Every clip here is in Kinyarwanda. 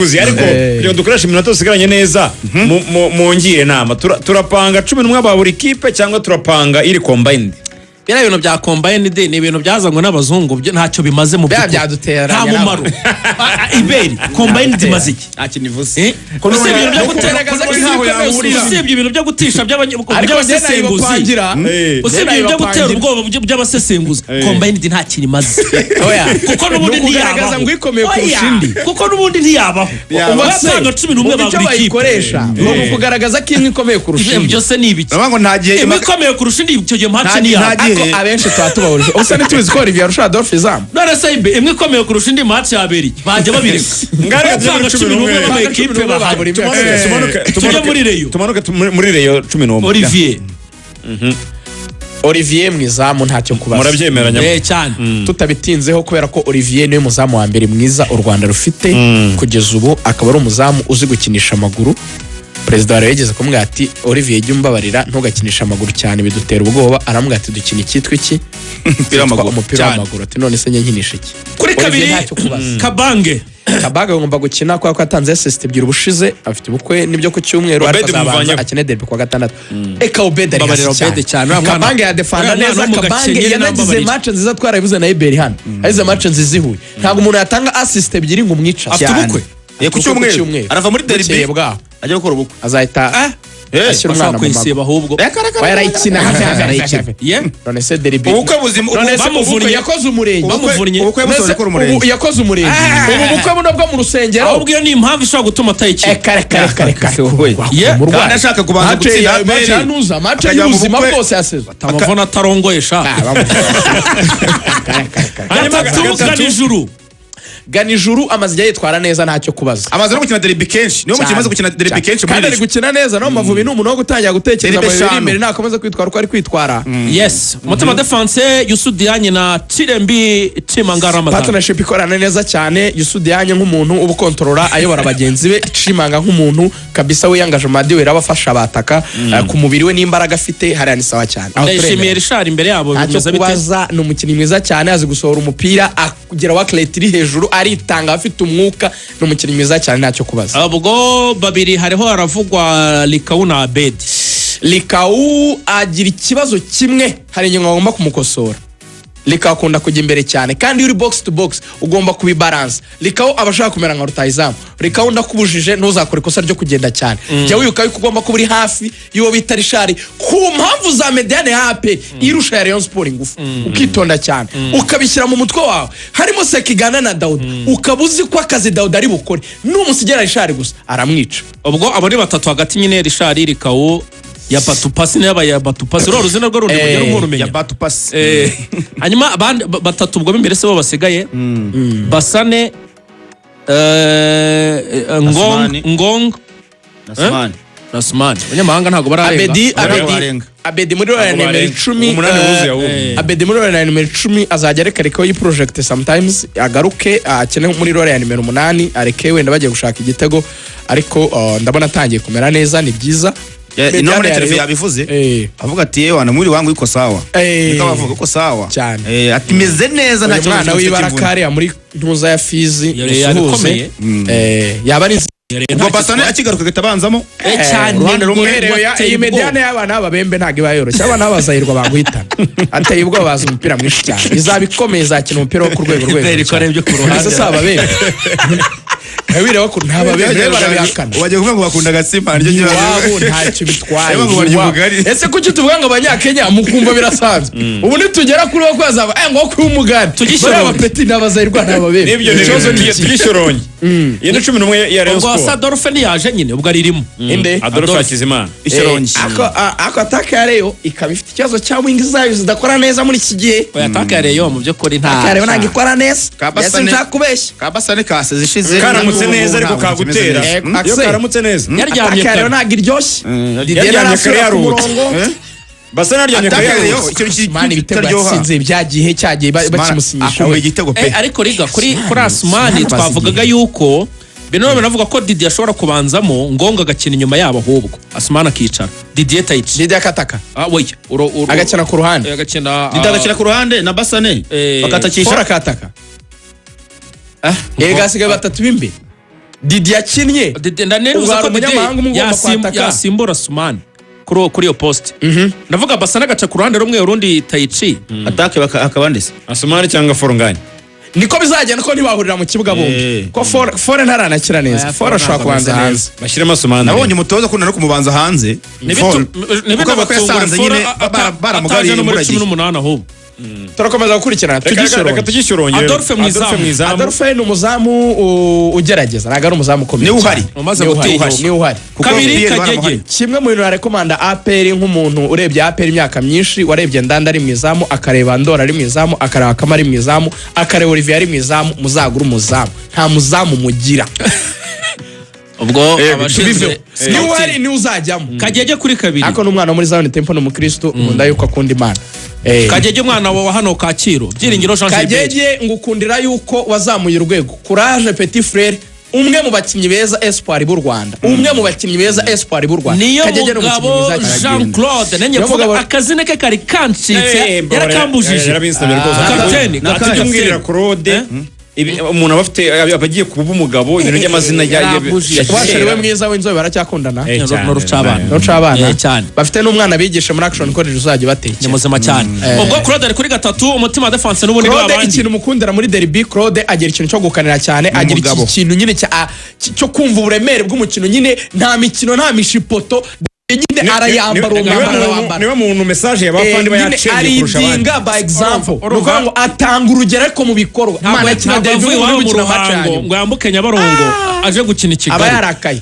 ariko iyo dukoresha iminota dusigaranye neza mungire nama turapanga 11 ba buri kipe cyangwa turapanga iri combined. Bira ibintu bya combined ni ibintu byazangwa n'abazungu ntacyo bimaze mu bya byadutera nta mumaro. Iberi combined maziki akinivuze ko ibintu byo guteragaza usibye ibintu byo gutisha by'abasesenguzi usibye ibintu byo gutera ubwoba by'abasesenguzi combined nta kintu imaze kuko n'ubundi ntiyabaho ngo ikomeye kurushindi kuko n'ubundi ntiyabaho ubasanga 11 ba buri kipe ngo kugaragaza ko imwe ikomeye kurushindi byose ni ibiki ngo ntagiye ikomeye kurushindi icyo gihe mpatse ntiyabaho abenshi twatubahurije usa n'itubizi ko Olivier Rusha Adolphe Izam none se imwe ikomeye kurusha indi match yabiri bajye babireka ngare 11 ba equipe bahari tujye muri Reyo 11 Olivier mwizamu ntacyo kubaza murabyemeranya cyane tutabitinzeho kubera ko Olivier niwe muzamu wa mbere mwiza u Rwanda rufite kugeza ubu akaba ari umuzamu uzi gukinisha amaguru. Perezida wa yageze kumubwira ati Olivier jya umbabarira ntugakinisha amaguru cyane bidutera ubwoba. Aramubwira ati dukina icyitwa iki umupira w'amaguru ati none se nyankinisha iki kuri kabiri Kabange agomba gukina kwa ko atanze assist ebyiri ubushize afite ubukwe nibyo ku cyumweru arazabanza akine derby kwa gatandatu Obed ari cyane Kabange ya defender neza Kabange yanagize match nziza twarabivuze na Iberi hano arize match nzizihuye ntabwo umuntu yatanga assist ebyiri ngo umwica afite ubukwe ku cyumweru arava muri derby ajya gukora ubukwe azahita ashyira umwana mu kwisiba ahubwo yarayikina none se derby ubukwe buzima bamuvunye yakoze umurenge ubukwe busoje ko umurenge yakoze umurenge ubukwe buno bwo mu rusengero ahubwo iyo ni impamvu ishobora gutuma atayikina kandi ashaka kubanza gutsinda match y'ubuzima bwose yasezwe amavuna atarongoye sha hanyuma tugana ijuru Ganijuru amaze igihe yitwara neza ntacyo kubaza amaze no gukina derby kenshi niyo mukimaze gukina derby kenshi kandi ari gukina neza no Mavubi ni umuntu wo gutangira gutekereza mu imbere nakomeza kwitwara uko ari kwitwara yes umutima defense Yusudianye na Tirembi Timanga Ramadan partnership ikorana neza cyane Yusudianye nk'umuntu ubu kontrola ayobora bagenzi be Timanga nk'umuntu kabisa we engagement we rabafasha abataka ku mubiri we n'imbaraga afite hari ani sawa cyane ndashimiye Richard imbere yabo bimeze bite ni umukinnyi mwiza cyane azi gusohora umupira akugera wa Cletri hejuru aritanga afite umwuka n'umukinnyi mwiza cyane ntacyo kubaza ubwo babiri hariho haravugwa Likau na Abed. Likau agira ikibazo kimwe hari inyuma agomba kumukosora. Likau akunda kujya imbere cyane kandi uri box to box ugomba kubibalance. Likau abashaka kumera nka rutayizamu. Likau ndakubujije ntuzakore ikosa ryo kugenda cyane. Jya wibuka yuko ugomba kuba uri hafi y'uwo bita Richard ku mpamvu za mediane hape irusha ya Rayon Sport ingufu ukitonda cyane ukabishyira mu mutwe wawe harimo Sekigana na Daud ukabuzi ko akazi Daud ari bukore n'umusigera Richard gusa aramwica. Ubwo abari batatu hagati nyine Richard Likau ya Batupasi n'aba ya Batupasi ro ruzina rwo rundi kugera umuntu umenya ya Batupasi hanyuma abandi batatu ubwo imbere se bo basigaye Basane Ngong Nasmani abanyamahanga ntago bararenga Abedi muri role numero 10 Abedi muri role numero 10 azajya arekareka yi project sometimes agaruke akene muri role ya numero 8 areke wenda bagiye gushaka igitego ariko ndabona atangiye kumera neza ni byiza. Ino muri televiziyo yabivuze avuga ati yewe wana muri wangu iko sawa nikabavuga ko sawa ati meze neza nta cyo mwana w'ibarakare muri ntuza ya Fizi yabikomeye yaba ari ubwo Basane akigaruka gitabanzamo cyane iyi mediane y'abana ababembe ntago bayoroshye abana bazahirwa baguhitana ateye ubwo baza umupira mwinshi cyane izabikomeye zakina umupira wo ku rwego rwego ku ruhande sasa ababembe Kabire wako ntababembe barabihakana waje kuvuga ngo bakunda Gasimba aryo wabo ntacyo bitwaye ese kuki tuvuga ngo abanyakenya mukumva birasanzwe ubu nitugera kuri wo kwazaba ngo ku umugani bari abapeti n'abazahirwa n'ababembe nibyo tugishoronye iyo 11 ya Rayon Sport Adolphe ni yaje nyine ubwo aririmo Adolphe Hakizimana ishoronye ako ataka ya Rayon ikaba ifite ikibazo cya wing zayo zidakora neza muri iki gihe ataka ya Rayon mu byo kuri nta Rayon nagikora neza yase ntakubeshya Kabasane kase zishize karamutse neza ariko kagutera iyo karamutse neza yaryamye kare nagiryoshye yaryamye kare yaruhutse Basane yaryamye kare yaruhutse icyo cy'imana ibitego yatsinze byagihe cyagiye bakimusinyisha we igitego pe ariko riga kuri Asmani twavugaga yuko Bino banavuga ko Didier ashobora kubanzamo Ngonga agakina inyuma yabo ahubwo Asmani akicara Didier Taichi Didier akataka we agakina ku ruhande Didier agakina ku ruhande na Basane bakatakisha akataka gasigaye batatu bimbe Didi yakinnye ndaneruza ko umunyamahanga umugomba kwataka yasimbura Sumani kuri iyo poste ndavuga basa n'agace ku ruhande rumwe urundi Taichi atake akabandise Asumani cyangwa Forungani niko bizagenda ko ntibahurira mu kibuga bombi ko Fore ntaranakira neza Fore ashobora kubanza hanze bashyiremo Asumani nabonye umutoza akunda no kumubanza hanze kuko bayasanze nyine baramugariye muri 18 ahubwo turakomeza gukurikirana tugishyurongera Adolphe Mwizamu Adolphe ni umuzamu ugerageza ntabwo ari umuzamu ukomeye niwe uhari niwe uhari kabiri Kagege kimwe mu bintu narekomanda APR nk'umuntu urebye APR imyaka myinshi warebye Ndanda ari mwizamu akareba Ndora ari mwizamu akareba Kamara ari mwizamu akareba Olivier ari mwizamu muzagura umuzamu nta muzamu mugira ubwo abashinzwe niwe uhari niwe uzajyamo Kagege kuri kabiri ariko n'umwana muri Zion Temple ni umukristo nkunda yuko akunda Imana Kagege umwana wa hano Kacyiru Byiringiro Jean Gilbert Kagege ngukundira yuko wazamuye urwego Courage Petit Frere umwe mu bakinnyi beza Espoir b'u Rwanda umwe mu bakinnyi beza Espoir b'u Rwanda niyo mugabo Jean Claude nenye vuga akazine ke kari kancitse yarakambujije yarabinsabye rwose kapiteni atujumwirira Claude umuntu abagiye abagiye kuba umugabo ibintu by'amazina washariwe mwiza w'inzobe baracyakundana n'urucabana cyane bafite n'umwana bigisha muri Action College uzajya bateke ni muzima cyane ubwo Claude ari kuri gatatu umutima defense n'ubundi bw'abandi Claude ikintu mukundira muri derby Claude agira ikintu cyo gukanira cyane agira ikintu nyine cyo kumva uburemere bw'umukino nyine nta mikino nta mishipoto nyine arayambara umwambaro niwe muntu message y'abafandi bayacenge kurusha abandi by example nuko ngo atanga urugero ariko mu bikorwa Imana yakina derby mu Ruhango ngo yambuke Nyabarongo aje gukina Kigali aba yarakaye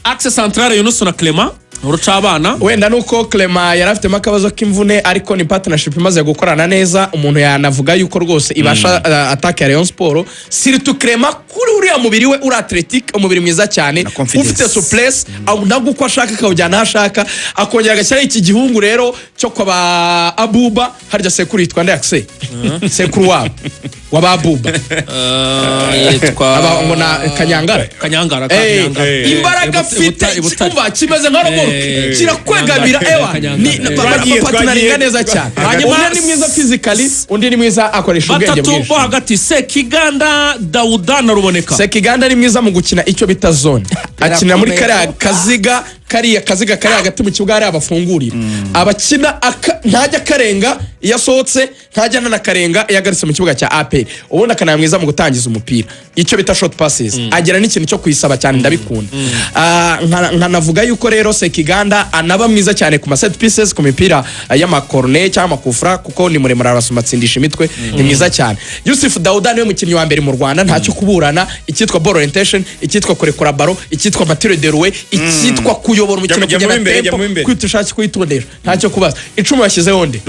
axe centrale Yunus na Clement urucabana wenda nuko Clement yarafitemo akabazo k'imvune ariko ni partnership imaze gukorana neza umuntu yanavuga yuko rwose ibasha attaque ya Rayon Sport surtout Clement kuri uriya mubiri we uri athletic umubiri mwiza cyane ufite souplesse nabwo uko ashaka kawujyana ashaka akongera agashyira iki gihungu rero cyo kwa Abuba harya sekuru yitwa Ndaxe sekuru wabo wababuba yitwa ngo na Kanyangara imbaraga afite umva kimeze nka robot kirakwegamira ewa ni partner neza cyane hanyuma ni mwiza physically undi ni mwiza akoresha ubwenge bwinshi batatu bo hagati Sekiganda Dauda na Ruboneka Sekiganda ni mwiza mu gukina icyo bita zone akinira muri kariya kaziga kari hagati mu kibuga hari abafungurira abakina ntajya karenga iyo asohotse ntajya nakarenga iyo agarutse mu kibuga cya APR ubundi akana mwiza mu gutangiza umupira icyo bita short passes agira n'ikintu cyo kuyisaba cyane ndabikunda nkanavuga yuko rero Sekiganda anaba mwiza cyane ku set pieces ku mipira y'amakorne cyangwa amakufra kuko ni muremure arasumatsindisha imitwe ni mwiza cyane Yusuf Dauda niwe mukinnyi wa mbere mu Rwanda ntacyo kuburana icyitwa ball orientation icyitwa kurekura baro icyitwa matire de roué icyitwa kuyobora umukino kugera tempo kwitushaki kwitondera ntacyo kubaza icumi yashyizeho nde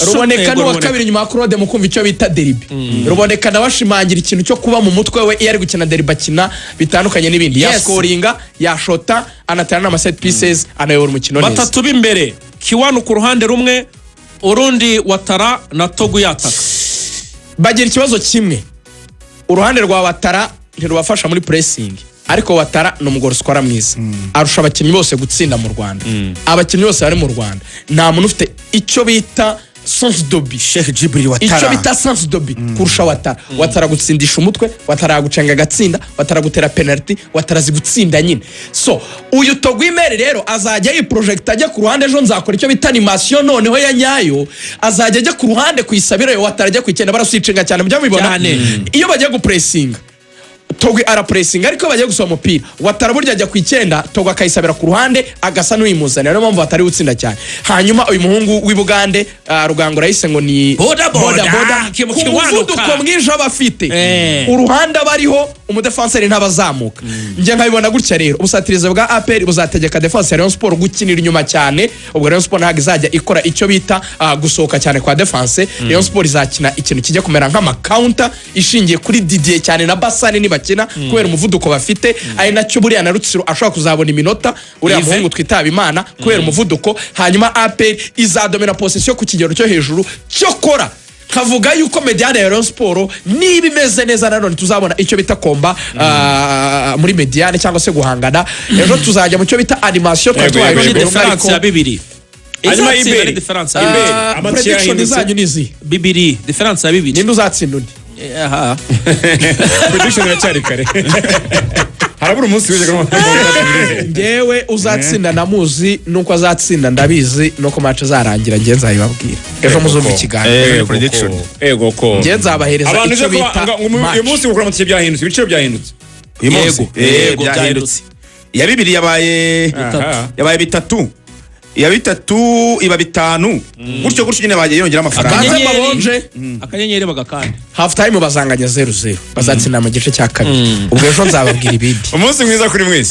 Ruboneka n'uwa kabiri nyuma ya Claude mu kumva icyo bita derby Ruboneka nawashimangira ikintu cyo kuba mu mutwe we iyo ari gukina derby akina bitandukanye n'ibindi ya scoringa ya shota anatana na set pieces anayobora umukino neza batatu b'imbere Kiwanu ku ruhande rumwe urundi Watara na Togu yataka bagira ikibazo kimwe uruhande rwa Watara ntirubafasha muri pressing ariko Watara no mugoro squara mwiza arusha abakinnyi bose gutsinda mu Rwanda abakinnyi bose bari mu Rwanda nta muntu ufite icyo bita sens dobi Sheikh Jibril Watara icyo bita sens dobi kurusha Watara gutsindisha umutwe Watara gucenga gatsinda Watara gutera penalty Watara zigutsinda nyine so uyu Togwimere rero azajya yi project ajya ku ruhande ejo nzakora icyo bita animation noneho ya nyayo azajya ajya ku ruhande kuyisabira Watara ajya kwikenda barasuicenga cyane mujya mubibona iyo bajya gupressinga Togwi arapressing ariko bagiye gusoma umupira Watara burya ajya ku icyenda Togwi akayisabira ku ruhande agasa n'uyimuzana niyo mpamvu Watari utsinda cyane hanyuma uyu muhungu w'Ibugande Rugangura yise ngo ni boda umuvuduko mwinshi abafite uruhande bariho umudefenseur ntabazamuka nje nkabibona gutya rero ubusatirize bwa APR buzategeka defense ya Rayon Sport gukinira inyuma cyane ubwo Rayon Sport ntago izajya ikora icyo bita gusohoka cyane kwa defense Rayon Sport izakina ikintu kijya kumera nk'ama counter ishingiye kuri Didier cyane na Basane nibakina kubera umuvuduko bafite ari nacyo buriya na Rutsiro ashobora kuzabona iminota uriya muhungu twitaba Imana kubera umuvuduko hanyuma APR izadomera possession ku kigero cyo hejuru cyo kora kavuga yuko Mediane ya Rayon Sport niba imeze neza nanone tuzabona icyo bita komba muri Mediane cyangwa se guhangana ejo tuzajya mu cyo bita animation twaje difference ya bibiri hanyuma imbere difference prediction izanyu nizi bibiri difference ya bibiri ninde uzatsinda undi aha prediction iracyari kare harabura umunsi w'ejo ngewe uzatsinda namuzi nuko azatsinda ndabizi nuko match azarangira nge nzayibabwira ejo muzumva ikiganiro prediction ego ko nge nzabahereza abantu icyo uze bita uyu munsi gukora amatike byahindutse ibiciro byahindutse uyu munsi Yego, byahindutse iya bibiri yabaye bitatu iya bitatu iba bitanu gutyo nyine bagiye yongera amafaranga Baze babonje akanyenyeri bagakanda half time bazanganya 0-0 bazatsinda mu gice cya kabiri ubwo ejo nzababwira ibindi umunsi mwiza kuri mwese